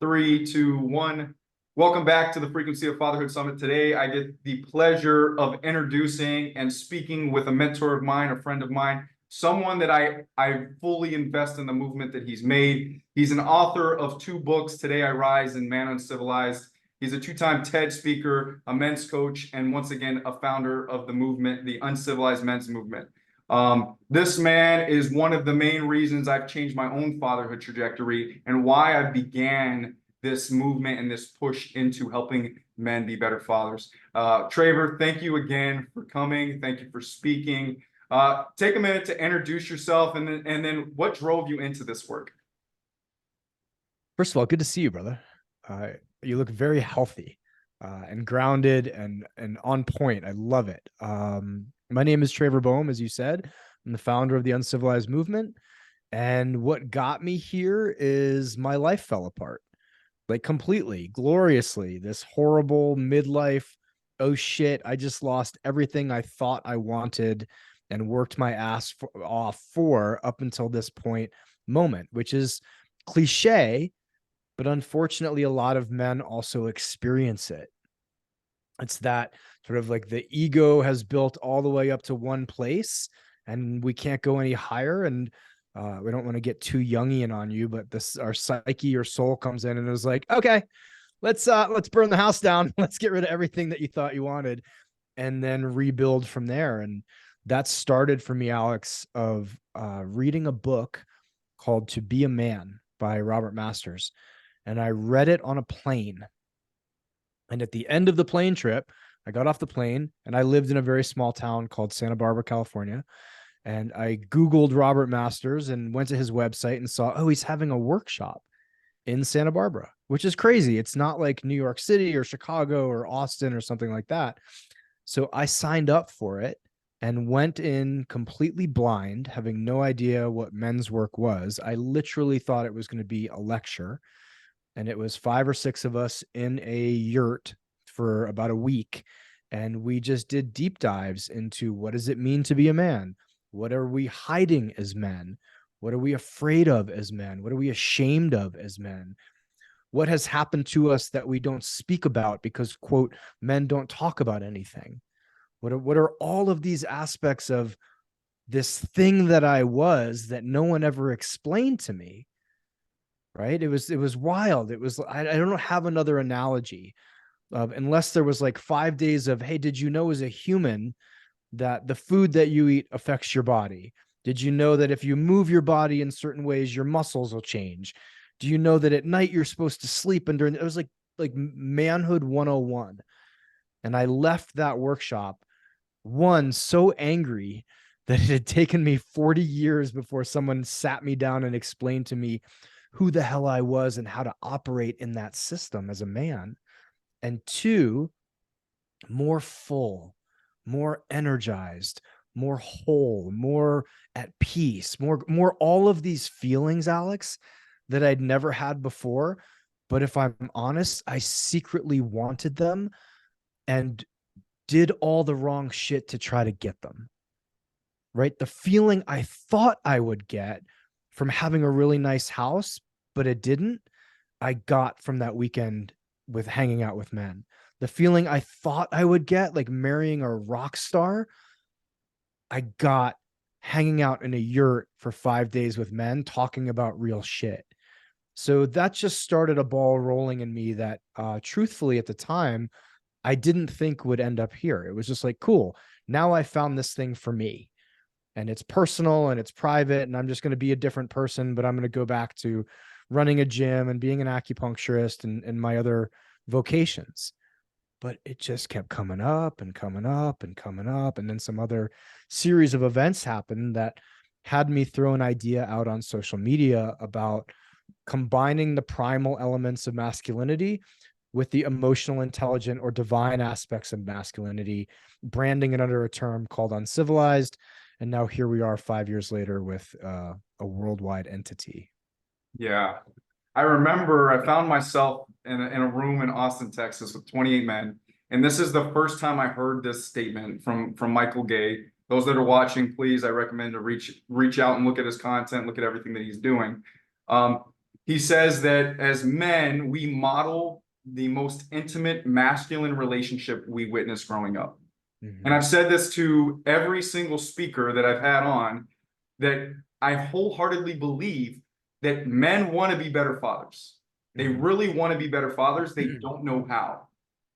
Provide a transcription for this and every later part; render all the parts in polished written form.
Three, two, one. Welcome back to the Frequency of Fatherhood Summit. Today, I get the pleasure of introducing and speaking with a mentor of mine, a friend of mine, someone that I fully invest in the movement that he's made. He's an author of two books, Today I Rise and Man Uncivilized. He's a two-time TED speaker, a men's coach, and once again, a founder of the movement, the Uncivilized Men's Movement. This man is one of the main reasons I've changed my own fatherhood trajectory and why I began this movement and this push into helping men be better fathers. Traver, thank you again for coming. Thank you for speaking. Take a minute to introduce yourself and then what drove you into this work? First of all, good to see you, brother. You look very healthy and grounded and on point. I love it. My name is Traver Boehm, as you said. I'm the founder of the Uncivilized Movement. And what got me here is my life fell apart, like completely, gloriously. This horrible midlife, oh shit, I just lost everything I thought I wanted and worked my ass off for up until this point moment, which is cliche, but unfortunately, a lot of men also experience it. It's that sort of like the ego has built all the way up to one place and we can't go any higher. And we don't want to get too Jungian on you, but this, our psyche or soul comes in and is like, okay, let's burn the house down. Let's get rid of everything that you thought you wanted and then rebuild from there. And that started for me, Alex, of reading a book called To Be a Man by Robert Masters. And I read it on a plane. And at the end of the plane trip, I got off the plane and I lived in a very small town called Santa Barbara, California. And I Googled Robert Masters and went to his website and saw, oh, he's having a workshop in Santa Barbara, which is crazy. It's not like New York City or Chicago or Austin or something like that. So I signed up for it and went in completely blind, having no idea what men's work was. I literally thought it was going to be a lecture. And it was 5 or 6 of us in a yurt for about a week. And we just did deep dives into what does it mean to be a man? What are we hiding as men? What are we afraid of as men? What are we ashamed of as men? What has happened to us that we don't speak about because, quote, men don't talk about anything? What are all of these aspects of this thing that I was that no one ever explained to me? Right? It was wild. It was, I don't have another analogy of, unless there was like 5 days of, hey, did you know as a human that the food that you eat affects your body? Did you know that if you move your body in certain ways, your muscles will change? Do you know that at night you're supposed to sleep? And during, it was like manhood 101. And I left that workshop, one, so angry that it had taken me 40 years before someone sat me down and explained to me who the hell I was and how to operate in that system as a man. And two, more full, more energized, more whole, more at peace, more all of these feelings, Alex, that I'd never had before. But if I'm honest, I secretly wanted them and did all the wrong shit to try to get them. Right? The feeling I thought I would get from having a really nice house, but it didn't, I got from that weekend with hanging out with men. The feeling I thought I would get, like marrying a rock star, I got hanging out in a yurt for 5 days with men talking about real shit. So that just started a ball rolling in me that, truthfully, at the time, I didn't think would end up here. It was just like, cool. Now I found this thing for me, and it's personal and it's private, and I'm just going to be a different person, but I'm going to go back to running a gym and being an acupuncturist and my other vocations. But it just kept coming up and coming up and coming up. And then some other series of events happened that had me throw an idea out on social media about combining the primal elements of masculinity with the emotional, intelligent, or divine aspects of masculinity, branding it under a term called Uncivilized. And now here we are 5 years later with a worldwide entity. Yeah. I remember I found myself in a room in Austin, Texas with 28 men. And this is the first time I heard this statement from Michael Gay. Those that are watching, please, I recommend to reach out and look at his content, look at everything that he's doing. He says that as men, we model the most intimate masculine relationship we witnessed growing up. And I've said this to every single speaker that I've had on, that I wholeheartedly believe that men want to be better fathers. They really want to be better fathers. They don't know how.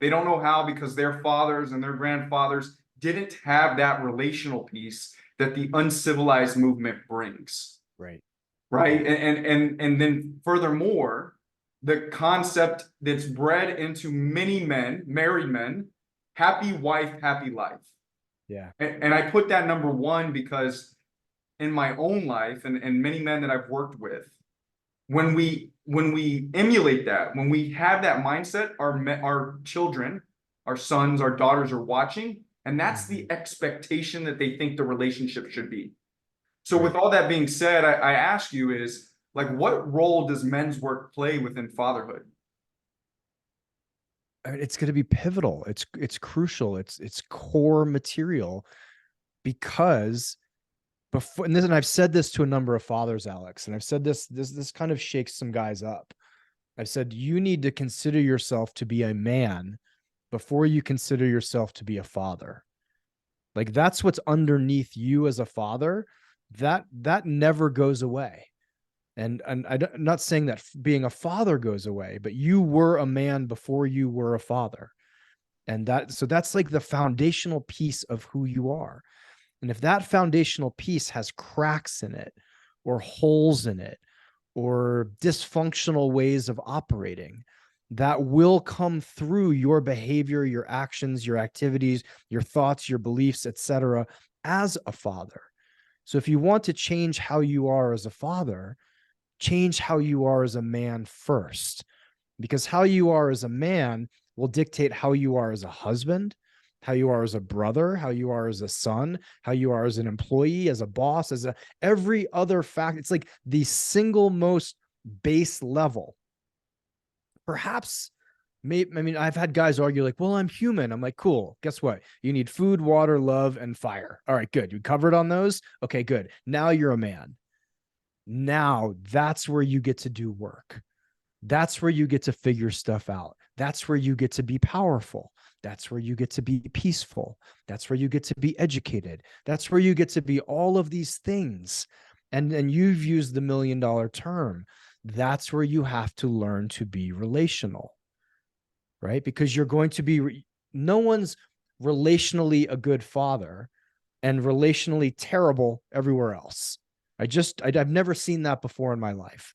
They don't know how because their fathers and their grandfathers didn't have that relational piece that the uncivilized movement brings. Right. Right. And then furthermore, the concept that's bred into many men, married men, happy wife, happy life. Yeah. And I put that number one because in my own life and many men that I've worked with, when we emulate that, when we have that mindset, our children, our sons, our daughters are watching, and that's the expectation that they think the relationship should be. So with all that being said, I ask you is like, what role does men's work play within fatherhood? I mean, it's going to be pivotal. It's crucial. It's core material because before and I've said this to a number of fathers, Alex, and I've said this kind of shakes some guys up. I've said you need to consider yourself to be a man before you consider yourself to be a father. Like that's what's underneath you as a father. That never goes away. And I'm not saying that being a father goes away, but you were a man before you were a father. And that's like the foundational piece of who you are. And if that foundational piece has cracks in it or holes in it or dysfunctional ways of operating, that will come through your behavior, your actions, your activities, your thoughts, your beliefs, etc., as a father. So if you want to change how you are as a father, change how you are as a man first, because how you are as a man will dictate how you are as a husband, how you are as a brother, how you are as a son, how you are as an employee, as a boss, every other fact. It's like the single most base level. Perhaps, I've had guys argue like, well, I'm human. I'm like, cool. Guess what? You need food, water, love, and fire. All right, good. You covered on those? Okay, good. Now you're a man. Now that's where you get to do work. That's where you get to figure stuff out. That's where you get to be powerful. That's where you get to be peaceful. That's where you get to be educated. That's where you get to be all of these things. And you've used the $1 million term. That's where you have to learn to be relational, right? Because you're going to be, no one's relationally a good father and relationally terrible everywhere else. I've never seen that before in my life.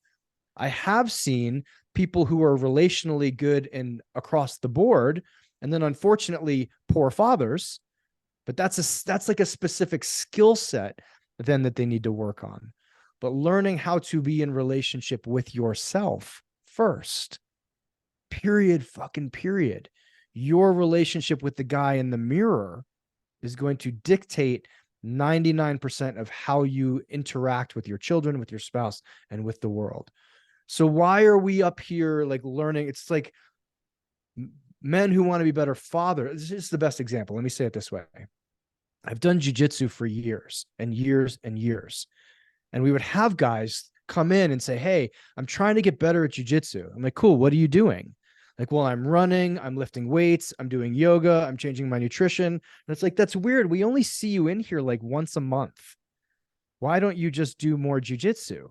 I have seen people who are relationally good and across the board, and then unfortunately poor fathers. But that's like a specific skill set then that they need to work on. But learning how to be in relationship with yourself first. Period. Fucking period. Your relationship with the guy in the mirror is going to dictate 99% of how you interact with your children, with your spouse, and with the world. So why are we up here like learning? It's like men who want to be better fathers. This is the best example. Let me say it this way. I've done jujitsu for years and years and years. And we would have guys come in and say, hey, I'm trying to get better at jujitsu. I'm like, cool, what are you doing? Like, well, I'm running, I'm lifting weights, I'm doing yoga, I'm changing my nutrition. And it's like, that's weird. We only see you in here like once a month. Why don't you just do more jujitsu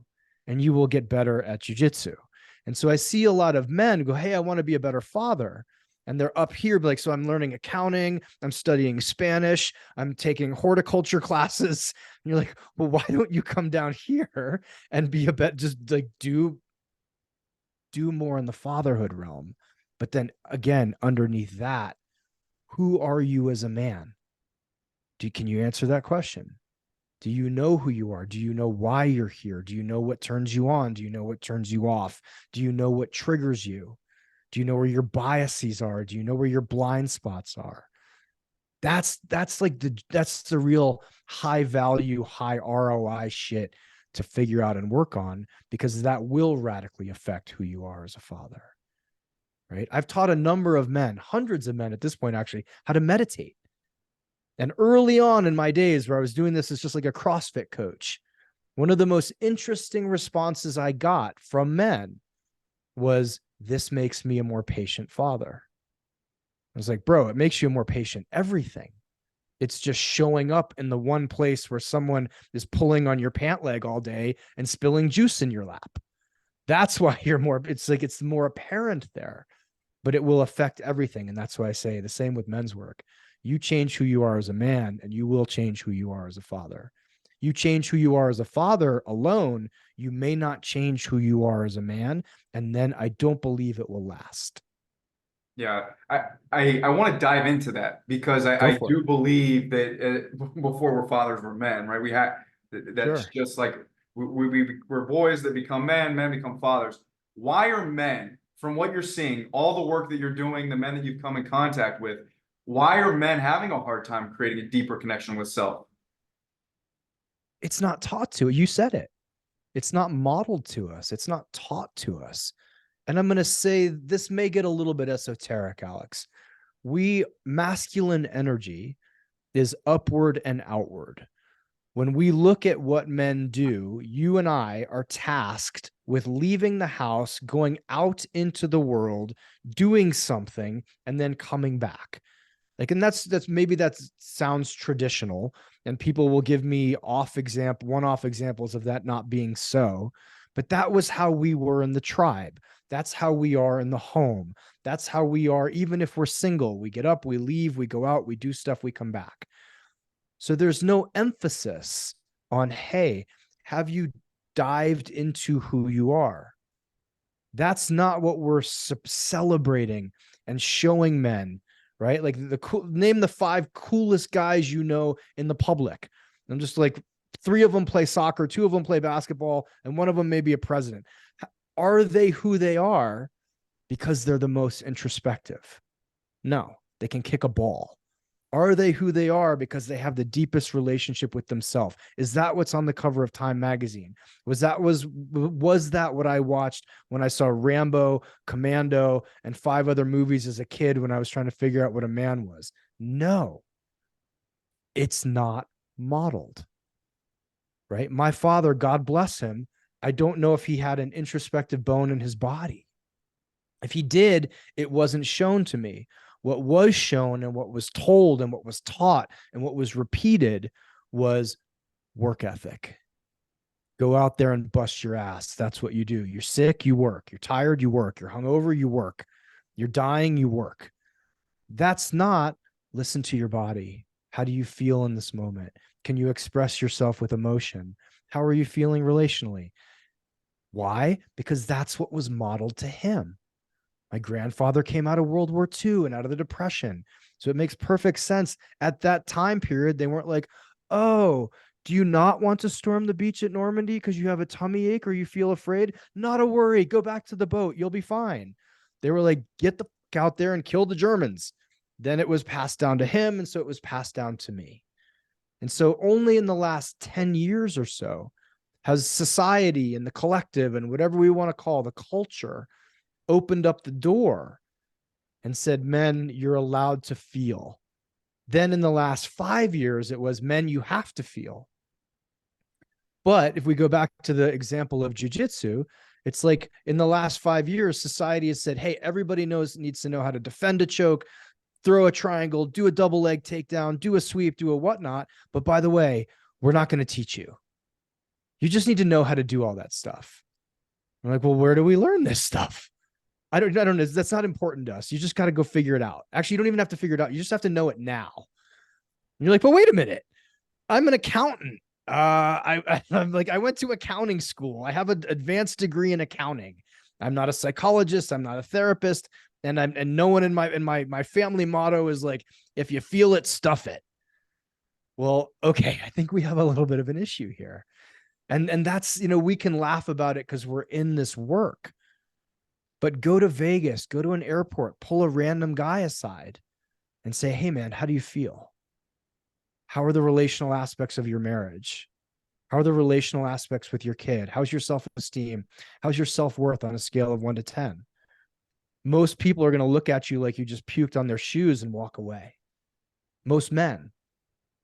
and you will get better at jujitsu? And so I see a lot of men go, hey, I want to be a better father. And they're up here, like, so I'm learning accounting, I'm studying Spanish, I'm taking horticulture classes. And you're like, well, why don't you come down here and be just like do more in the fatherhood realm? But then again, underneath that, who are you as a man? Can you answer that question? Do you know who you are? Do you know why you're here? Do you know what turns you on? Do you know what turns you off? Do you know what triggers you? Do you know where your biases are? Do you know where your blind spots are? That's the real high value, high ROI shit to figure out and work on, because that will radically affect who you are as a father. Right? I've taught a number of men, hundreds of men at this point, actually, how to meditate. And early on in my days where I was doing this as just like a CrossFit coach, one of the most interesting responses I got from men was, this makes me a more patient father. I was like, bro, it makes you a more patient everything. It's just showing up in the one place where someone is pulling on your pant leg all day and spilling juice in your lap. That's why you're more, it's like it's more apparent there, but it will affect everything. And that's why I say the same with men's work. You change who you are as a man, and you will change who you are as a father. You change who you are as a father alone, you may not change who you are as a man. And then I don't believe it will last. Yeah, I want to dive into that because Go I for it. do believe that before we're fathers, we're men, right? That's Sure. just like we're boys that become men, men become fathers. Why are men, from what you're seeing, all the work that you're doing, the men that you've come in contact with, why are men having a hard time creating a deeper connection with self? It's not taught to. You said it. It's not modeled to us. It's not taught to us. And I'm going to say this may get a little bit esoteric, Alex. Masculine energy is upward and outward. When we look at what men do, you and I are tasked with leaving the house, going out into the world, doing something, and then coming back. Like, and that's maybe that sounds traditional, and people will give me one-off examples of that not being so. But that was how we were in the tribe. That's how we are in the home. That's how we are, even if we're single. We get up, we leave, we go out, we do stuff, we come back. So there's no emphasis on, hey, have you dived into who you are? That's not what we're celebrating and showing men, right? Like name the 5 coolest guys you know in the public. I'm just like, 3 of them play soccer, 2 of them play basketball, and 1 of them may be a president. Are they who they are because they're the most introspective? No, they can kick a ball. Are they who they are because they have the deepest relationship with themselves? Is that what's on the cover of Time magazine? Was that what I watched when I saw Rambo, Commando, and 5 other movies as a kid when I was trying to figure out what a man was? No, it's not modeled, right? My father, God bless him, I don't know if he had an introspective bone in his body. If he did, it wasn't shown to me. What was shown and what was told and what was taught and what was repeated was work ethic. Go out there and bust your ass. That's what you do. You're sick, you work. You're tired, you work. You're hungover, you work. You're dying, you work. That's not listen to your body. How do you feel in this moment? Can you express yourself with emotion? How are you feeling relationally? Why? Because that's what was modeled to him. My grandfather came out of World War II and out of the Depression. So it makes perfect sense. At that time period, they weren't like, oh, do you not want to storm the beach at Normandy because you have a tummy ache or you feel afraid? Not a worry. Go back to the boat. You'll be fine. They were like, get the fuck out there and kill the Germans. Then it was passed down to him. And so it was passed down to me. And so only in the last 10 years or so has society and the collective and whatever we want to call the culture opened up the door and said, men, you're allowed to feel. Then in the last 5 years, it was, men, you have to feel. But if we go back to the example of jujitsu, it's like in the last 5 years, society has said, hey, everybody needs to know how to defend a choke, throw a triangle, do a double leg takedown, do a sweep, do a whatnot. But by the way, we're not going to teach you. You just need to know how to do all that stuff. I'm like, well, where do we learn this stuff? I don't know. That's not important to us. You just got to go figure it out. Actually, you don't even have to figure it out. You just have to know it now. And you're like, but wait a minute. I'm an accountant. I'm like, I went to accounting school. I have an advanced degree in accounting. I'm not a psychologist. I'm not a therapist. And no one in my family motto is like, if you feel it, stuff it. Well, okay. I think we have a little bit of an issue here. And that's, we can laugh about it because we're in this work. But go to Vegas, go to an airport, pull a random guy aside and say, hey, man, how do you feel? How are the relational aspects of your marriage? How are the relational aspects with your kid? How's your self-esteem? How's your self-worth on a scale of 1 to 10? Most people are going to look at you like you just puked on their shoes and walk away. Most men,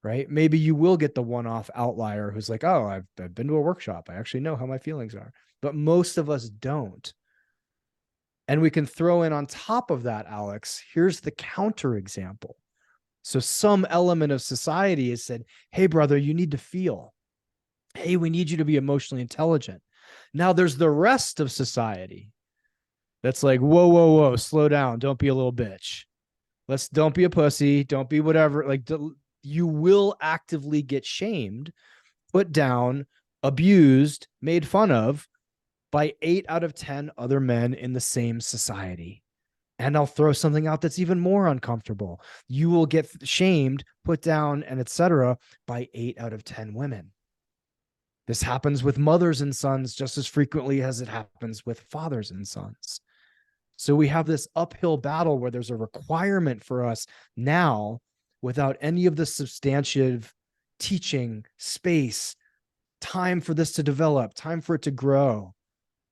right? Maybe you will get the one-off outlier who's like, oh, I've been to a workshop. I actually know how my feelings are. But most of us don't. And we can throw in on top of that, Alex, here's the counter example. So some element of society has said, hey, brother, you need to feel. Hey, we need you to be emotionally intelligent. Now there's the rest of society that's like, whoa, whoa, whoa, slow down. Don't be a little bitch. Don't be a pussy. Don't be whatever. Like, you will actively get shamed, put down, abused, made fun of by 8 out of 10 other men in the same society. And I'll throw something out that's even more uncomfortable. You will get shamed, put down, and etc. by 8 out of 10 women. This happens with mothers and sons just as frequently as it happens with fathers and sons. So we have this uphill battle where there's a requirement for us now, without any of the substantive teaching, space, time for this to develop, time for it to grow,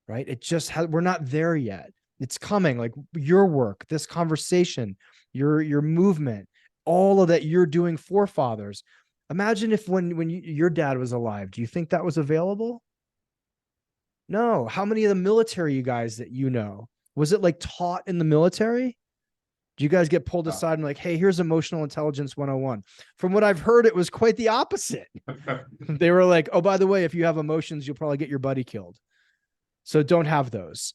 right? It just has, we're not there yet. It's coming, like your work, this conversation, your movement, all of that you're doing for fathers. Imagine if when your dad was alive, do you think that was available? No. How many of the military you guys that you know, was it like taught in the military? Do you guys get pulled aside and like, hey, here's emotional intelligence 101? From what I've heard, it was quite the opposite. They were like, oh, by the way, if you have emotions, you'll probably get your buddy killed. So don't have those.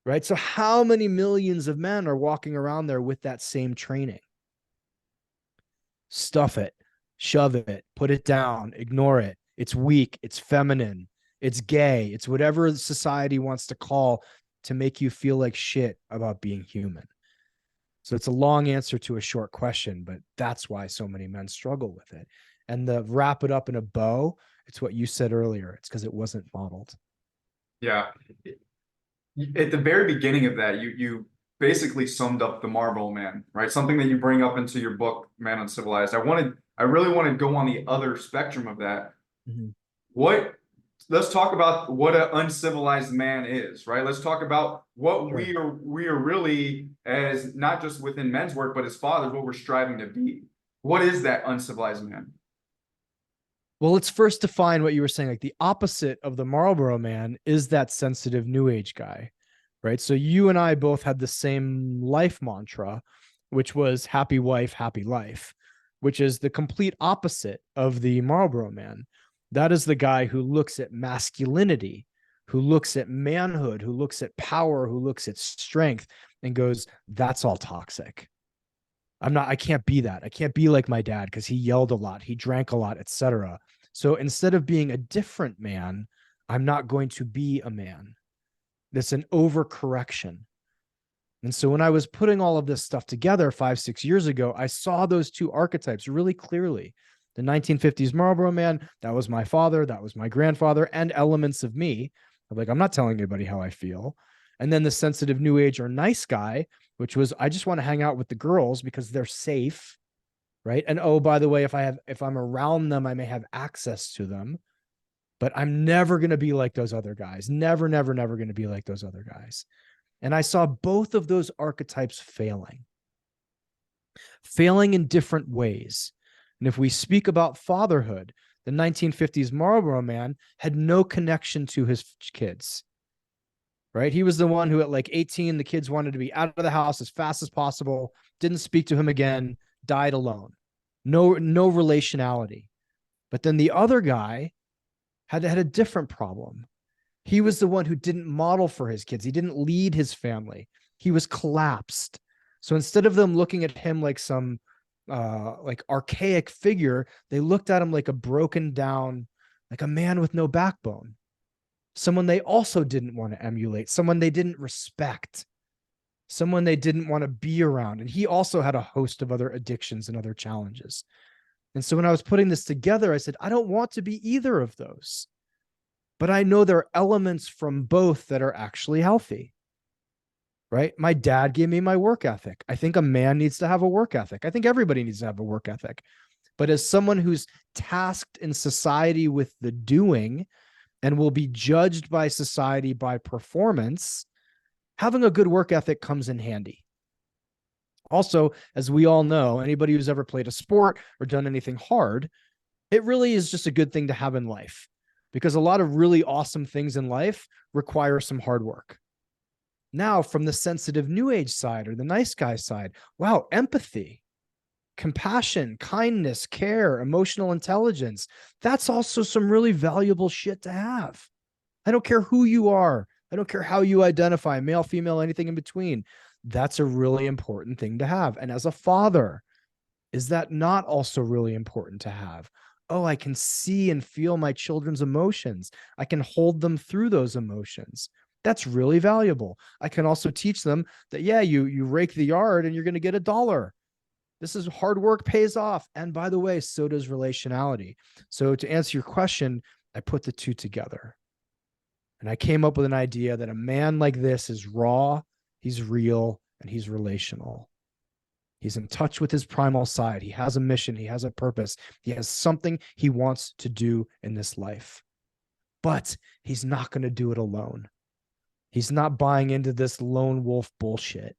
Right. So how many millions of men are walking around there with that same training? Stuff it, shove it, put it down, ignore it. It's weak. It's feminine. It's gay. It's whatever society wants to call to make you feel like shit about being human. So it's a long answer to a short question, but that's why so many men struggle with it. And the wrap it up in a bow, it's what you said earlier. It's because it wasn't modeled. Yeah. At the very beginning of that, you basically summed up the Marlboro Man, right? Something that you bring up into your book, Man Uncivilized. I really want to go on the other spectrum of that. Mm-hmm. What, let's talk about what an uncivilized man is, right? Let's talk about what Sure. we are really, as not just within men's work, but as fathers, what we're striving to be. What is that uncivilized man? Well, let's first define what you were saying. Like the opposite of the Marlboro Man is that sensitive new age guy, right? So you and I both had the same life mantra, which was happy wife, happy life, which is the complete opposite of the Marlboro Man. That is the guy who looks at masculinity, who looks at manhood, who looks at power, who looks at strength and goes, that's all toxic. I can't be that. I can't be like my dad because he yelled a lot, he drank a lot, etc. So instead of being a different man, I'm not going to be a man. That's an overcorrection. And so when I was putting all of this stuff together 5-6 years ago, I saw those two archetypes really clearly. The 1950s Marlboro Man, that was my father, that was my grandfather, and elements of me. I'm like, I'm not telling anybody how I feel. And then the sensitive new age or nice guy, which was, I just want to hang out with the girls because they're safe, right? And oh, by the way, if I'm around them, I may have access to them, but I'm never going to be like those other guys. Never, never, never going to be like those other guys. And I saw both of those archetypes failing in different ways. And if we speak about fatherhood, the 1950s Marlboro Man had no connection to his kids, right? He was the one who at like 18, the kids wanted to be out of the house as fast as possible, didn't speak to him again, died alone. No relationality. But then the other guy had a different problem. He was the one who didn't model for his kids. He didn't lead his family. He was collapsed. So instead of them looking at him like some like archaic figure, they looked at him like a broken down, like a man with no backbone. Someone they also didn't want to emulate, someone they didn't respect, someone they didn't want to be around. And he also had a host of other addictions and other challenges. And so when I was putting this together, I said, I don't want to be either of those. But I know there are elements from both that are actually healthy, right? My dad gave me my work ethic. I think a man needs to have a work ethic. I think everybody needs to have a work ethic. But as someone who's tasked in society with the doing and will be judged by society by performance, having a good work ethic comes in handy. Also, as we all know, anybody who's ever played a sport or done anything hard, it really is just a good thing to have in life, because a lot of really awesome things in life require some hard work. Now, from the sensitive new age side or the nice guy side, wow, empathy, compassion, kindness, care, emotional intelligence. That's also some really valuable shit to have. I don't care who you are. I don't care how you identify, male, female, anything in between. That's a really important thing to have. And as a father, is that not also really important to have? Oh, I can see and feel my children's emotions. I can hold them through those emotions. That's really valuable. I can also teach them that, yeah, you rake the yard and you're going to get $1. This is hard work pays off. And by the way, so does relationality. So to answer your question, I put the two together. And I came up with an idea that a man like this is raw, he's real, and he's relational. He's in touch with his primal side. He has a mission. He has a purpose. He has something he wants to do in this life. But he's not going to do it alone. He's not buying into this lone wolf bullshit.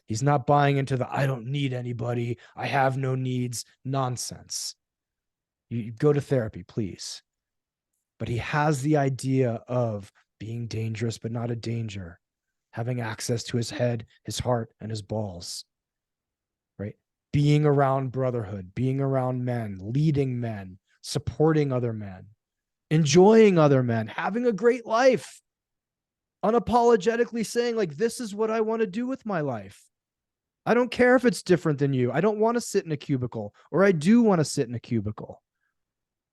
He's not buying into the I don't need anybody, I have no needs nonsense. You go to therapy, please. But he has the idea of being dangerous, but not a danger, having access to his head, his heart, and his balls, right? Being around brotherhood, being around men, leading men, supporting other men, enjoying other men, having a great life, unapologetically saying, like, this is what I want to do with my life. I don't care if it's different than you. I don't want to sit in a cubicle, or I do want to sit in a cubicle.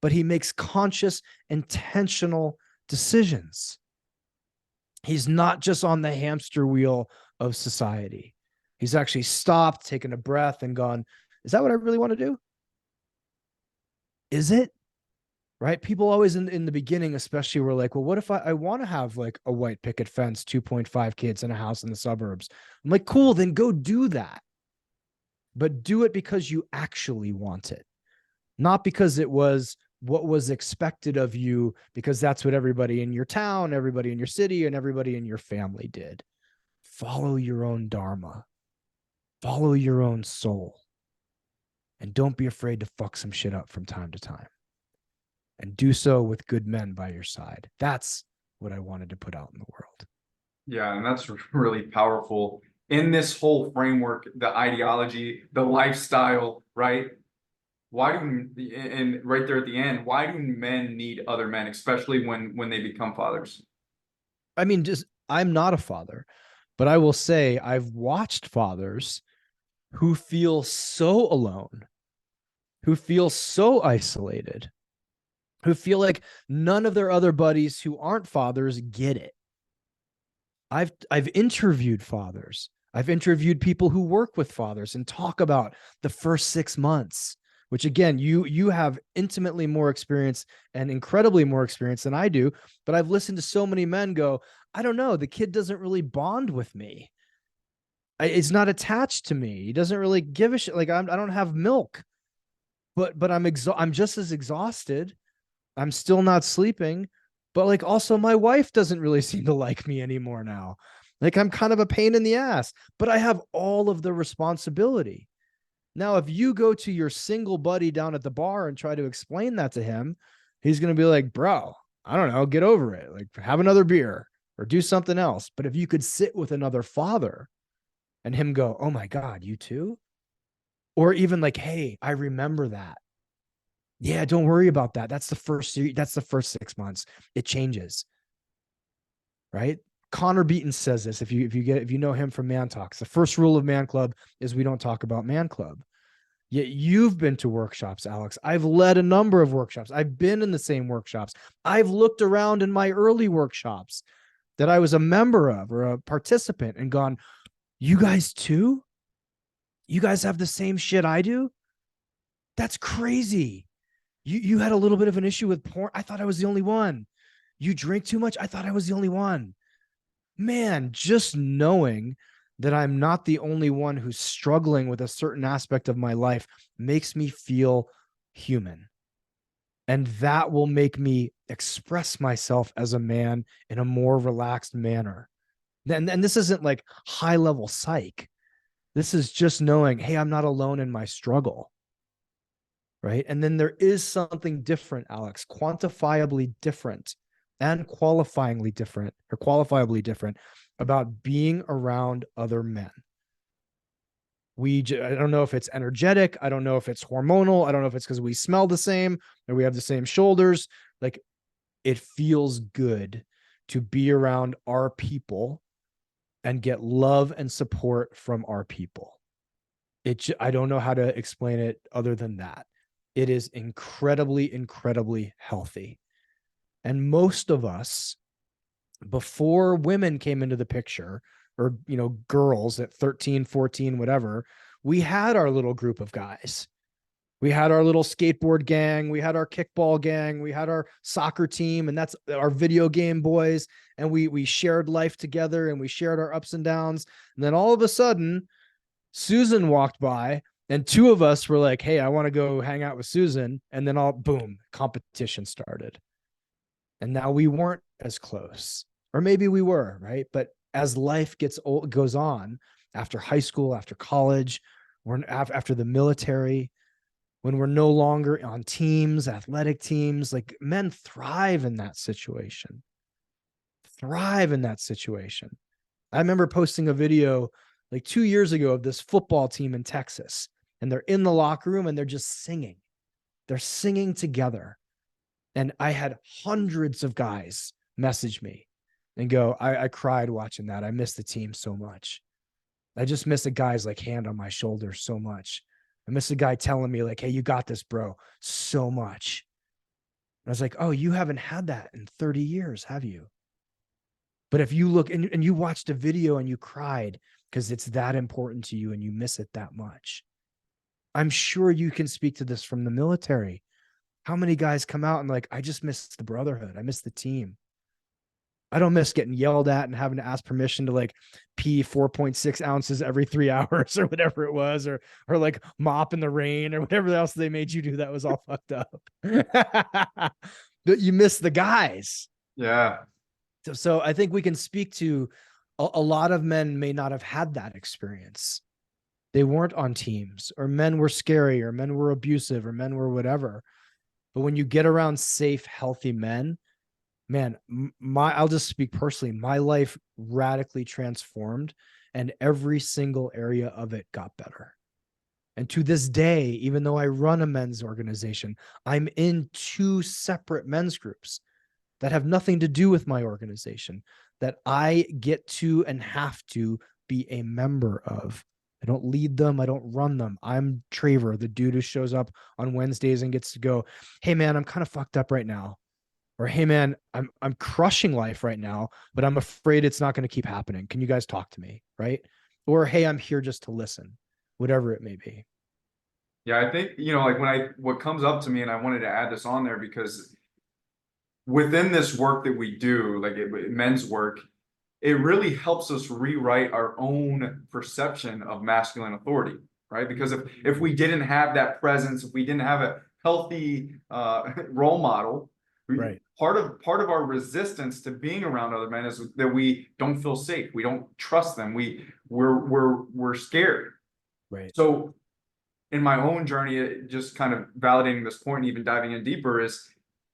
But he makes conscious, intentional decisions. He's not just on the hamster wheel of society. He's actually stopped, taken a breath, and gone, is that what I really want to do? Is it? Right? People always in the beginning, especially, were like, well, what if I want to have like a white picket fence, 2.5 kids, and a house in the suburbs? I'm like, cool, then go do that. But do it because you actually want it, not because it was what was expected of you, because that's what everybody in your town, everybody in your city, and everybody in your family did. Follow your own dharma, follow your own soul, and don't be afraid to fuck some shit up from time to time. And do so with good men by your side. That's what I wanted to put out in the world. Yeah, and that's really powerful. In this whole framework, the ideology, the lifestyle, right? Why do, and right there at the end, why do men need other men, especially when they become fathers? I mean, just I'm not a father, but I will say I've watched fathers who feel so alone, who feel so isolated, who feel like none of their other buddies who aren't fathers get it. I've interviewed fathers. I've interviewed people who work with fathers and talk about the first 6 months, which again, you have intimately more experience and incredibly more experience than I do, but I've listened to so many men go, I don't know, the kid doesn't really bond with me. It's not attached to me. He doesn't really give a shit. Like I don't have milk, but I'm just as exhausted. I'm still not sleeping, but like also my wife doesn't really seem to like me anymore now. Like I'm kind of a pain in the ass, but I have all of the responsibility. Now, if you go to your single buddy down at the bar and try to explain that to him, he's going to be like, bro, I don't know, get over it. Like have another beer or do something else. But if you could sit with another father and him go, oh my God, you too? Or even like, hey, I remember that. Yeah, don't worry about that. That's the first 6 months. It changes. Right? Connor Beaton says this. If you know him from Man Talks, the first rule of Man Club is we don't talk about Man Club. Yet you've been to workshops, Alex. I've led a number of workshops. I've been in the same workshops. I've looked around in my early workshops that I was a member of or a participant and gone, you guys too? You guys have the same shit I do? That's crazy. You had a little bit of an issue with porn. I thought I was the only one. You drink too much. I thought I was the only one. Man, just knowing that I'm not the only one who's struggling with a certain aspect of my life makes me feel human. And that will make me express myself as a man in a more relaxed manner. And this isn't like high level psych. This is just knowing, hey, I'm not alone in my struggle. Right. And then there is something different, Alex, quantifiably different and qualifiably different about being around other men. I don't know if it's energetic. I don't know if it's hormonal. I don't know if it's because we smell the same or we have the same shoulders. Like, it feels good to be around our people and get love and support from our people. I don't know how to explain it other than that. It is incredibly, incredibly healthy. And most of us, before women came into the picture, or, girls at 13, 14, whatever, we had our little group of guys. We had our little skateboard gang, we had our kickball gang, we had our soccer team, and that's our video game boys. And we shared life together and we shared our ups and downs. And then all of a sudden, Susan walked by and two of us were like, hey, I want to go hang out with Susan. And then boom, competition started. And now we weren't as close, or maybe we were, right? But as life goes on, after high school, after college, after the military, when we're no longer on teams, athletic teams, like, men thrive in that situation. Thrive in that situation. I remember posting a video like 2 years ago of this football team in Texas, and they're in the locker room and they're just singing. They're singing together. And I had hundreds of guys message me and go, I cried watching that. I miss the team so much. I just miss a guy's like hand on my shoulder so much. I miss a guy telling me like, hey, you got this, bro, so much. And I was like, oh, you haven't had that in 30 years, have you? But if you look and you watched a video and you cried because it's that important to you and you miss it that much, I'm sure you can speak to this from the military. How many guys come out and like, I just miss the brotherhood. I miss the team. I don't miss getting yelled at and having to ask permission to like pee 4.6 ounces every 3 hours or whatever it was, or like mop in the rain or whatever else they made you do that was all fucked up. But you miss the guys. Yeah. So I think we can speak to a lot of men may not have had that experience. They weren't on teams, or men were scary, or men were abusive, or men were whatever. But when you get around safe, healthy men, man, I'll just speak personally, my life radically transformed and every single area of it got better. And to this day, even though I run a men's organization, I'm in two separate men's groups that have nothing to do with my organization that I get to and have to be a member of. I don't lead them. I don't run them. I'm Traver, the dude who shows up on Wednesdays and gets to go, hey man, I'm kind of fucked up right now. Or hey man, I'm crushing life right now, but I'm afraid it's not going to keep happening. Can you guys talk to me? Right? Or hey, I'm here just to listen, whatever it may be. Yeah, I think, like what comes up to me, and I wanted to add this on there because within this work that we do, like men's work, it really helps us rewrite our own perception of masculine authority, right? Because if we didn't have that presence, if we didn't have a healthy role model, Right. part of our resistance to being around other men is that we don't feel safe, we don't trust them, we're scared. Right. So in my own journey, just kind of validating this point and even diving in deeper, is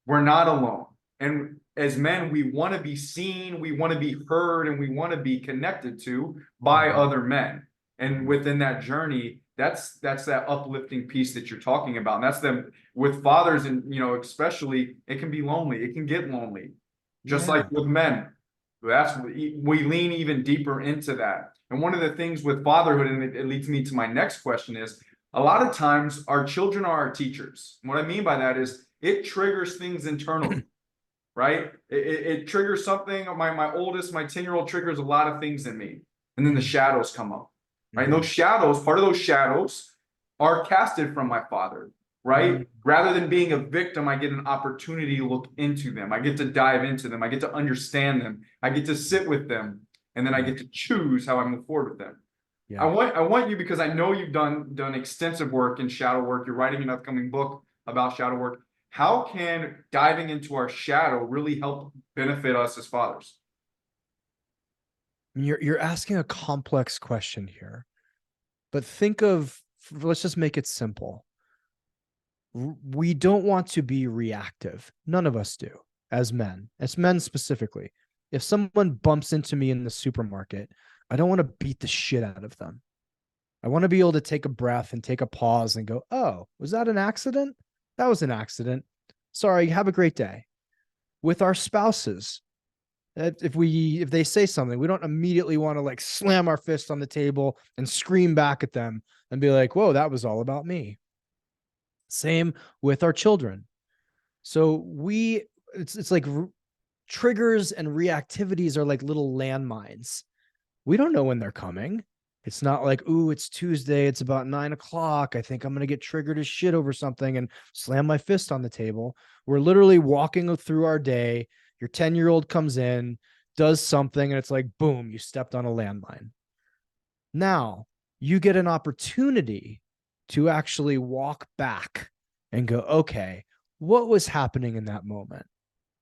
we're not alone. And as men, we want to be seen, we want to be heard, and we want to be connected to by other men. And within that journey, that's that uplifting piece that you're talking about. And that's them with fathers, and especially it can be lonely. It can get lonely. Just Yeah. like with men. We lean even deeper into that. And one of the things with fatherhood, and it leads me to my next question, is a lot of times our children are our teachers. What I mean by that is it triggers things internally, right? It triggers something. My oldest, my 10-year-old triggers a lot of things in me. And then the shadows come up, right? And those shadows, part of those shadows are casted from my father, right? Rather than being a victim, I get an opportunity to look into them. I get to dive into them. I get to understand them. I get to sit with them. And then I get to choose how I move forward with them. Yeah. I want you, because I know you've done extensive work in shadow work. You're writing an upcoming book about shadow work. How can diving into our shadow really help benefit us as fathers? You're asking a complex question here, but think of, let's just make it simple. We don't want to be reactive. None of us do. as men, as men specifically. If someone bumps into me in the supermarket, I don't want to beat the shit out of them. I want to be able to take a breath and take a pause and go, oh, was that an accident? That was an accident. Sorry, have a great day. With our spouses, if they say something, we don't immediately want to like slam our fist on the table and scream back at them and be like, whoa, that was all about me. Same with our children. So it's like triggers and reactivities are like little landmines. We don't know when they're coming. It's not like, ooh, it's Tuesday. It's about 9 o'clock. I think I'm going to get triggered as shit over something and slam my fist on the table. We're literally walking through our day. Your 10-year-old comes in, does something, and it's like, boom, you stepped on a landmine. Now you get an opportunity to actually walk back and go, okay, what was happening in that moment?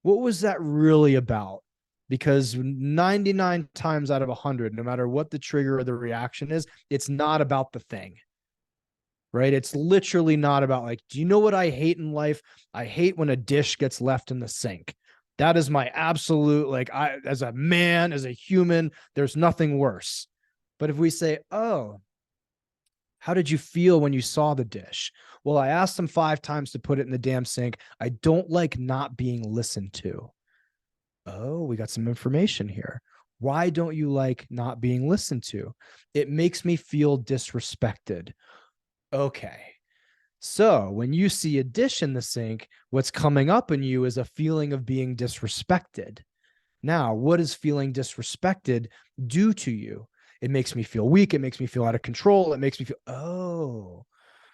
What was that really about? Because 99 times out of 100, no matter what the trigger or the reaction is, it's not about the thing, right? It's literally not about like, do you know what I hate in life? I hate when a dish gets left in the sink. That is my absolute, like, as a man, as a human, there's nothing worse. But if we say, oh, how did you feel when you saw the dish? Well, I asked them 5 times to put it in the damn sink. I don't like not being listened to. Oh, we got some information here. Why don't you like not being listened to? It makes me feel disrespected. Okay. So when you see a dish in the sink, what's coming up in you is a feeling of being disrespected. Now, what does feeling disrespected do to you? It makes me feel weak. It makes me feel out of control. It makes me feel, oh,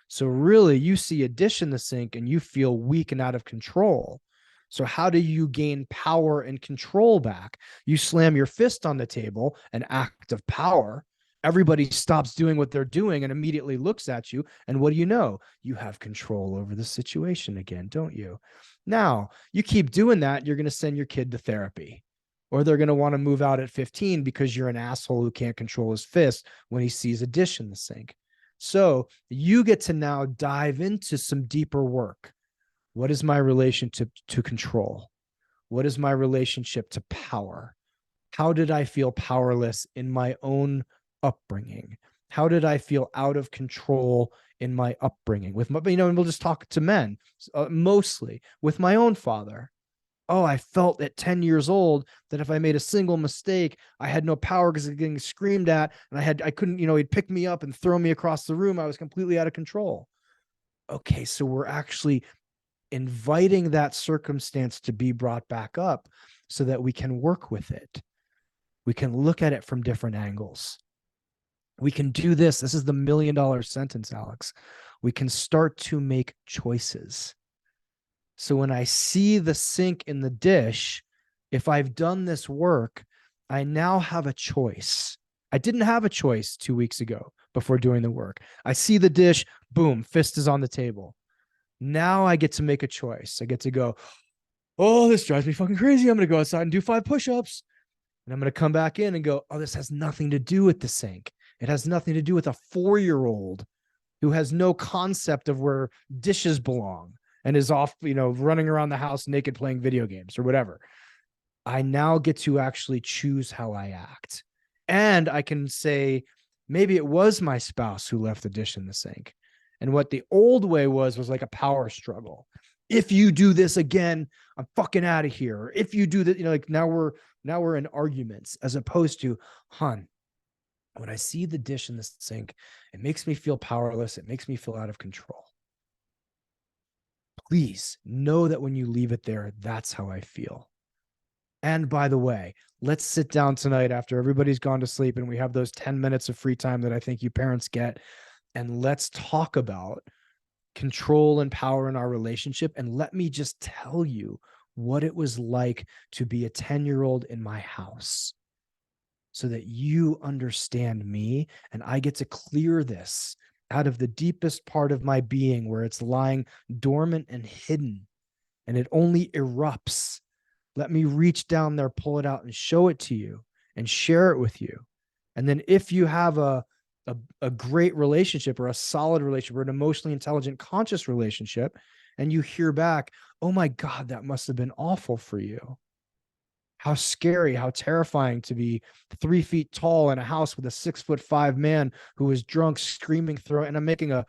so really you see a dish in the sink and you feel weak and out of control. So how do you gain power and control back? You slam your fist on the table, an act of power. Everybody stops doing what they're doing and immediately looks at you. And what do you know? You have control over the situation again, don't you? Now, you keep doing that, you're going to send your kid to therapy. Or they're going to want to move out at 15 because you're an asshole who can't control his fist when he sees a dish in the sink. So you get to now dive into some deeper work. What is my relationship to control? What is my relationship to power? How did I feel powerless in my own upbringing? How did I feel out of control in my upbringing? With my, and we'll just talk to men, mostly with my own father. Oh, I felt at 10 years old that if I made a single mistake, I had no power because I was getting screamed at and I couldn't, he'd pick me up and throw me across the room. I was completely out of control. Okay, so we're actually inviting that circumstance to be brought back up so that we can work with it. We can look at it from different angles. We can do this. This is the $1 million sentence, Alex. We can start to make choices. So when I see the sink in the dish, if I've done this work, I now have a choice. I didn't have a choice 2 weeks ago before doing the work. I see the dish, boom, fist is on the table. Now I get to make a choice. I get to go, oh, this drives me fucking crazy. I'm going to go outside and do 5 push-ups. And I'm going to come back in and go, oh, this has nothing to do with the sink. It has nothing to do with a 4-year-old who has no concept of where dishes belong and is off, running around the house naked playing video games or whatever. I now get to actually choose how I act. And I can say, maybe it was my spouse who left the dish in the sink. And what the old way was like a power struggle. If you do this again, I'm fucking out of here. Or if you do that, like now we're in arguments as opposed to, hon, when I see the dish in the sink, it makes me feel powerless. It makes me feel out of control. Please know that when you leave it there, that's how I feel. And by the way, let's sit down tonight after everybody's gone to sleep and we have those 10 minutes of free time that I think you parents get. And let's talk about control and power in our relationship. And let me just tell you what it was like to be a 10-year-old in my house so that you understand me and I get to clear this out of the deepest part of my being where it's lying dormant and hidden and it only erupts. Let me reach down there, pull it out and show it to you and share it with you. And then if you have a great relationship or a solid relationship or an emotionally intelligent, conscious relationship, and you hear back, Oh my God, that must have been awful for you. How scary, how terrifying to be 3 feet tall in a house with a 6'5" man who was drunk, screaming, throwing. And I'm making a,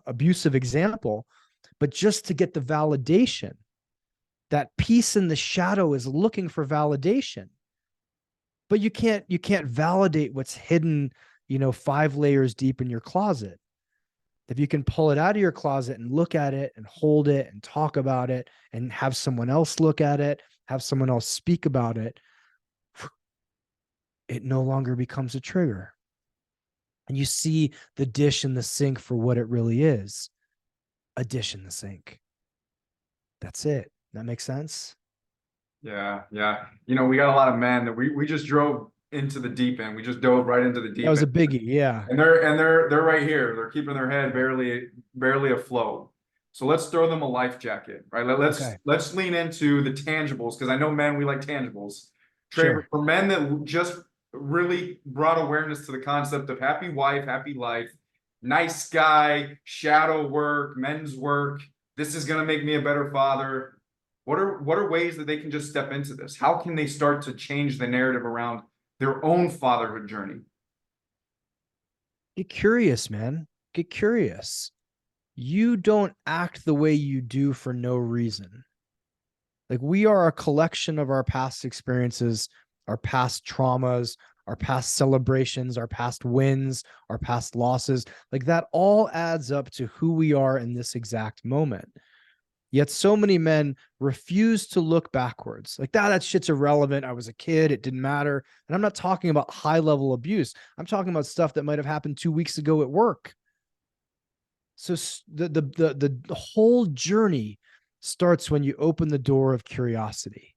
abusive example, but just to get the validation. That piece in the shadow is looking for validation, but you can't validate what's hidden, 5 layers deep in your closet. If you can pull it out of your closet and look at it and hold it and talk about it and have someone else look at it, have someone else speak about it, it no longer becomes a trigger. And you see the dish in the sink for what it really is, a dish in the sink. That's it. That makes sense? Yeah, yeah. We got a lot of men that we just drove into the deep end. We just dove right into the That deep was a end. biggie. Yeah. And they're right here. They're keeping their head barely afloat. So let's throw them a life jacket, right? Okay. Let's lean into the tangibles because I know men, we like tangibles. Traver, Sure. for men that just really brought awareness to the concept of happy wife, happy life, nice guy, shadow work, men's work. This is gonna make me a better father. What are ways that they can just step into this? How can they start to change the narrative around their own fatherhood journey? Get curious, man. Get curious. You don't act the way you do for no reason. Like, we are a collection of our past experiences, our past traumas, our past celebrations, our past wins, our past losses. Like, that all adds up to who we are in this exact moment. Yet so many men refuse to look backwards. Like, that shit's irrelevant. I was a kid. It didn't matter. And I'm not talking about high level abuse. I'm talking about stuff that might have happened 2 weeks ago at work. So the whole journey starts when you open the door of curiosity.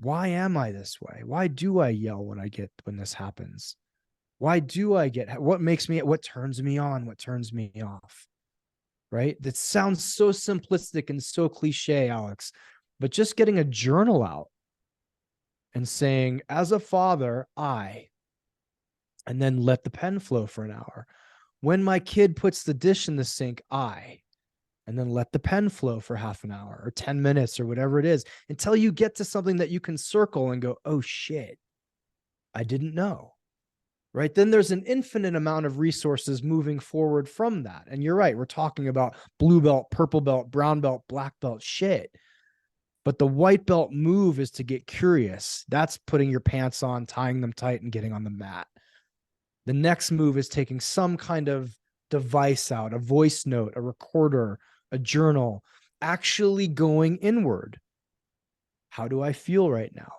Why am I this way? Why do I yell when this happens? Why do I get what turns me on? What turns me off? Right? That sounds so simplistic and so cliche, Alex, but just getting a journal out and saying, as a father, and then let the pen flow for an hour. When my kid puts the dish in the sink, and then let the pen flow for half an hour or 10 minutes or whatever it is until you get to something that you can circle and go, oh shit, I didn't know. Right. Then there's an infinite amount of resources moving forward from that. And you're right. We're talking about blue belt, purple belt, brown belt, black belt shit. But the white belt move is to get curious. That's putting your pants on, tying them tight, and getting on the mat. The next move is taking some kind of device out, a voice note, a recorder, a journal, actually going inward. How do I feel right now?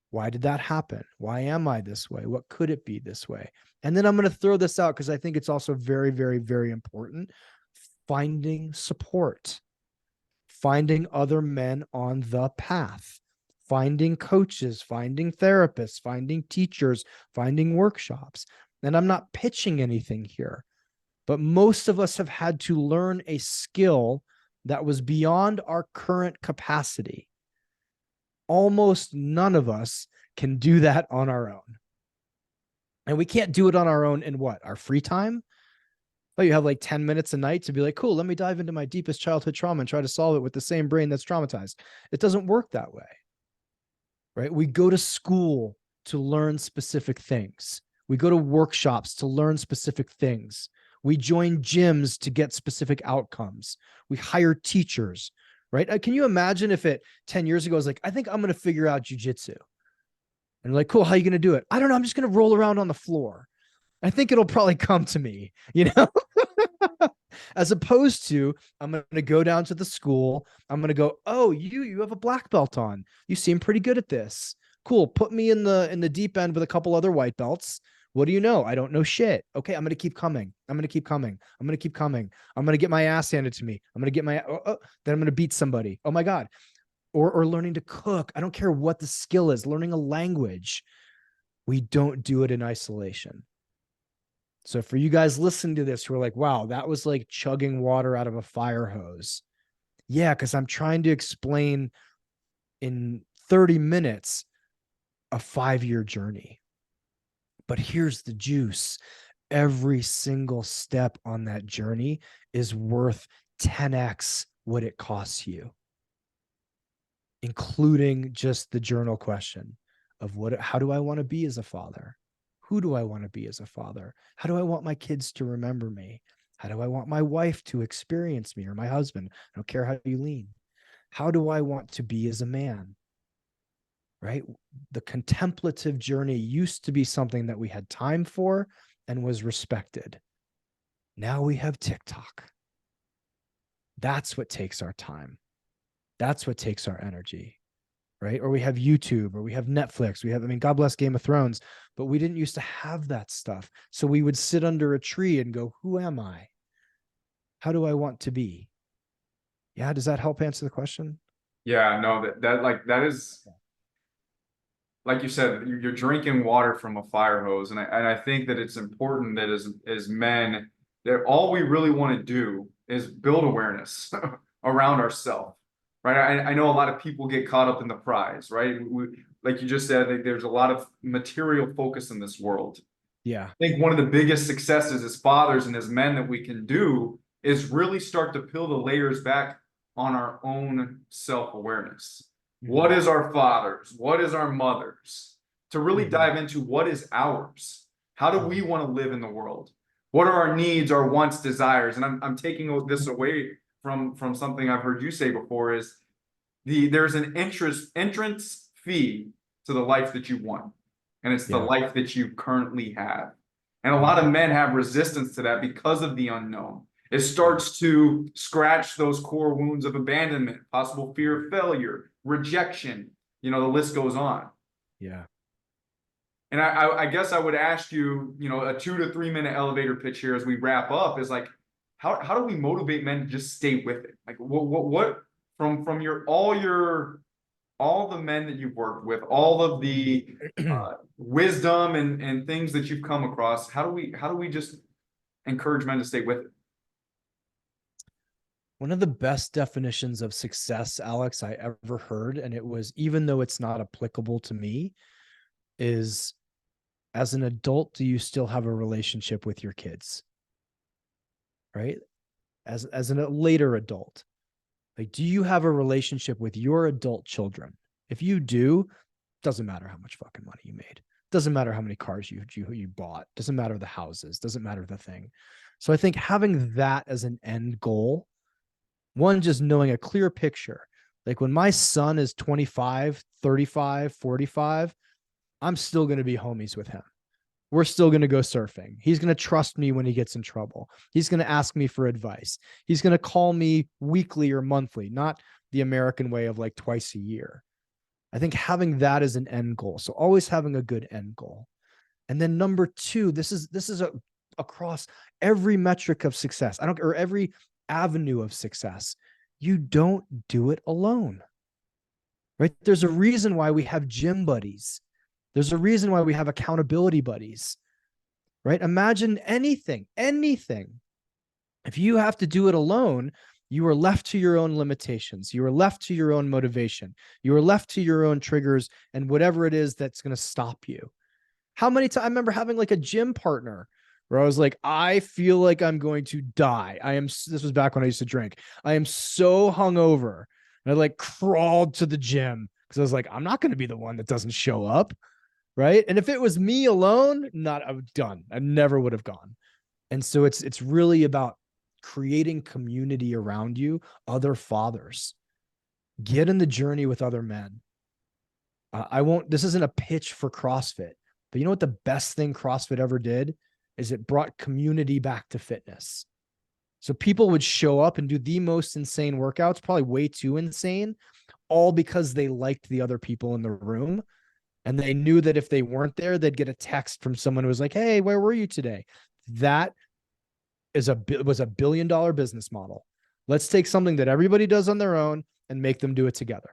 Why did that happen? Why am I this way? What could it be this way? And then I'm going to throw this out because I think it's also very, very, very important. Finding support, finding other men on the path, finding coaches, finding therapists, finding teachers, finding workshops. And I'm not pitching anything here, but most of us have had to learn a skill that was beyond our current capacity. Almost none of us can do that on our own. And we can't do it on our own in what? Our free time? Oh, you have like 10 minutes a night to be like, cool, let me dive into my deepest childhood trauma and try to solve it with the same brain that's traumatized. It doesn't work that way, right? We go to school to learn specific things. We go to workshops to learn specific things. We join gyms to get specific outcomes. We hire teachers, right? Can you imagine if it 10 years ago was like, I think I'm going to figure out jujitsu. And like, cool, how are you going to do it? I don't know. I'm just going to roll around on the floor. I think it'll probably come to me, as opposed to I'm going to go down to the school. I'm going to go, oh, you have a black belt on. You seem pretty good at this. Cool. Put me in the deep end with a couple other white belts. What do you know? I don't know shit. Okay, I'm going to keep coming. I'm going to keep coming. I'm going to keep coming. I'm going to get my ass handed to me. I'm going to get then I'm going to beat somebody. Oh my God. Or learning to cook. I don't care what the skill is, learning a language. We don't do it in isolation. So for you guys listening to this who are like, wow, that was like chugging water out of a fire hose. Yeah, because I'm trying to explain in 30 minutes a 5-year journey. But here's the juice. Every single step on that journey is worth 10x what it costs you, including just the journal question of how do I want to be as a father? Who do I want to be as a father? How do I want my kids to remember me? How do I want my wife to experience me, or my husband? I don't care how you lean. How do I want to be as a man? Right? The contemplative journey used to be something that we had time for and was respected. Now we have TikTok. That's what takes our time. That's what takes our energy, right? Or we have YouTube, or we have Netflix. I mean, God bless Game of Thrones, but we didn't used to have that stuff. So we would sit under a tree and go, who am I? How do I want to be? Yeah. Does that help answer the question? Yeah, no, that is, like you said, you're drinking water from a fire hose, and I think that it's important that as men, that all we really want to do is build awareness around ourselves, right? I know a lot of people get caught up in the prize, right? Like you just said, there's a lot of material focus in this world. Yeah. I think one of the biggest successes as fathers and as men that we can do is really start to peel the layers back on our own self-awareness. What Mhm. is our fathers? What is our mothers? To really Mhm. dive into what is ours. How do we Mhm. want to live in the world? What are our needs, our wants, desires? And I'm taking this away from something I've heard you say before is there's an entrance fee to the life that you want, and it's the Yeah. life that you currently have. And a lot of Mhm. men have resistance to that because of the unknown. It Yeah. starts to scratch those core wounds of abandonment, possible fear of failure, rejection. The list goes on. Yeah. And I guess I would ask you, a 2 to 3 minute elevator pitch here as we wrap up is like, how do we motivate men to just stay with it? Like, what from all the men that you've worked with, all of the wisdom and things that you've come across, how do we just encourage men to stay with it? One of the best definitions of success, Alex, I ever heard, and it was, even though it's not applicable to me, is, as an adult, do you still have a relationship with your kids? Right? As a later adult, like, do you have a relationship with your adult children? If you do, doesn't matter how much fucking money you made. Doesn't matter how many cars you bought. Doesn't matter the houses. Doesn't matter the thing. So I think having that as an end goal, one, just knowing a clear picture. Like, when my son is 25, 35, 45, I'm still going to be homies with him. We're still going to go surfing. He's going to trust me when he gets in trouble. He's going to ask me for advice. He's going to call me weekly or monthly, not the American way of like twice a year. I think having that as an end goal. So always having a good end goal. And then number two, this is across every metric of success. Or every avenue of success. You don't do it alone. Right? There's a reason why we have gym buddies. There's a reason why we have accountability buddies. Right? Imagine anything. If you have to do it alone, you are left to your own limitations. You are left to your own motivation. You are left to your own triggers and whatever it is that's going to stop you. How many times I remember having like a gym partner where I was like, I feel like I'm going to die. This was back when I used to drink. I am so hungover. And I like crawled to the gym because I was like, I'm not going to be the one that doesn't show up. Right. And if it was me alone, I was done. I never would have gone. And so it's really about creating community around you, other fathers. Get in the journey with other men. I won't, this isn't a pitch for CrossFit, but you know what the best thing CrossFit ever did is it brought community back to fitness. So people would show up and do the most insane workouts, probably way too insane, all because they liked the other people in the room. And they knew that if they weren't there, they'd get a text from someone who was like, hey, where were you today? That was $1 billion business model. Let's take something that everybody does on their own and make them do it together.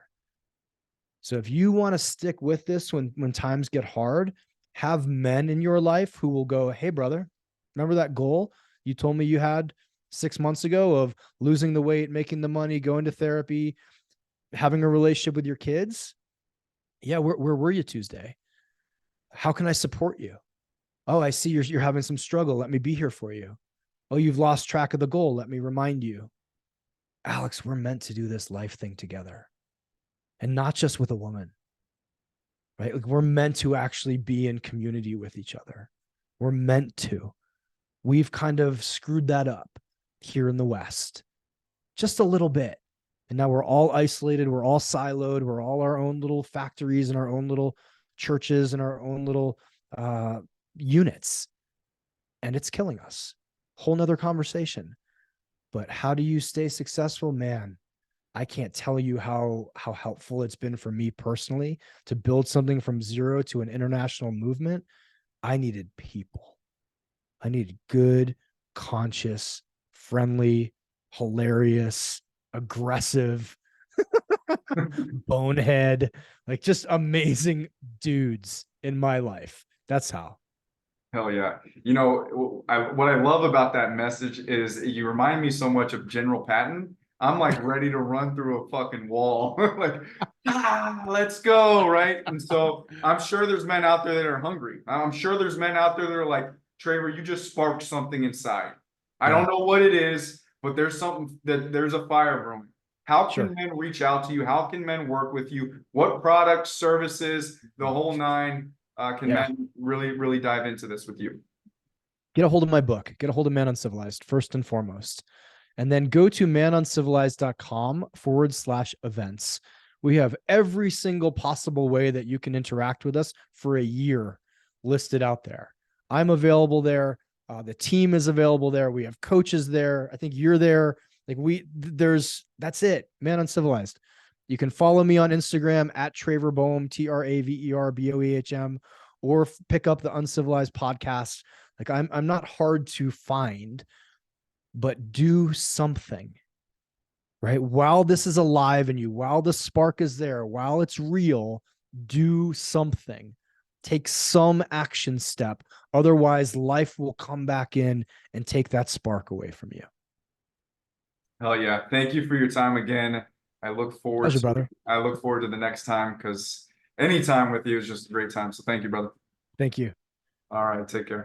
So if you want to stick with this when times get hard, have men in your life who will go, hey, brother, remember that goal you told me you had 6 months ago of losing the weight, making the money, going to therapy, having a relationship with your kids? Yeah, where were you Tuesday? How can I support you? Oh, I see you're having some struggle. Let me be here for you. Oh, you've lost track of the goal. Let me remind you. Alex, we're meant to do this life thing together, and not just with a woman, right? Like we're meant to actually be in community with each other. We're meant to. We've kind of screwed that up here in the West just a little bit. And now we're all isolated. We're all siloed. We're all our own little factories and our own little churches and our own little uh, units. And it's killing us. Whole nother conversation. But how do you stay successful? Man, I can't tell you how helpful it's been for me personally to build something from zero to an international movement. I needed people. I needed good, conscious, friendly, hilarious, aggressive, bonehead, like just amazing dudes in my life. That's how. Hell yeah. You know, what I love about that message is you remind me so much of General Patton. I'm like ready to run through a fucking wall. Like, let's go. Right. And so I'm sure there's men out there that are hungry. I'm sure there's men out there that are like, Traver, you just sparked something inside. I don't Yeah, know what it is, but there's something that there's a fire brewing. How can sure. men reach out to you? How can men work with you? What products, services, the whole nine? Can Yeah. men really dive into this with you? Get a hold of my book. Get a hold of Man Uncivilized first and foremost. And then go to manuncivilized.com/events. We have every single possible way that you can interact with us for a year listed out there. I'm available there. The team is available there. We have coaches there. I think you're there. Like that's it. Man Uncivilized. You can follow me on Instagram at Traver Boehm, TraverBoehm, or pick up the Uncivilized podcast. Like I'm not hard to find, but do something, right? While this is alive in you, while the spark is there, while it's real, do something. Take some action step. Otherwise, life will come back in and take that spark away from you. Hell yeah. Thank you for your time again. I look forward Pleasure, to brother. I look forward to the next time because any time with you is just a great time. So thank you, brother. Thank you. All right, take care.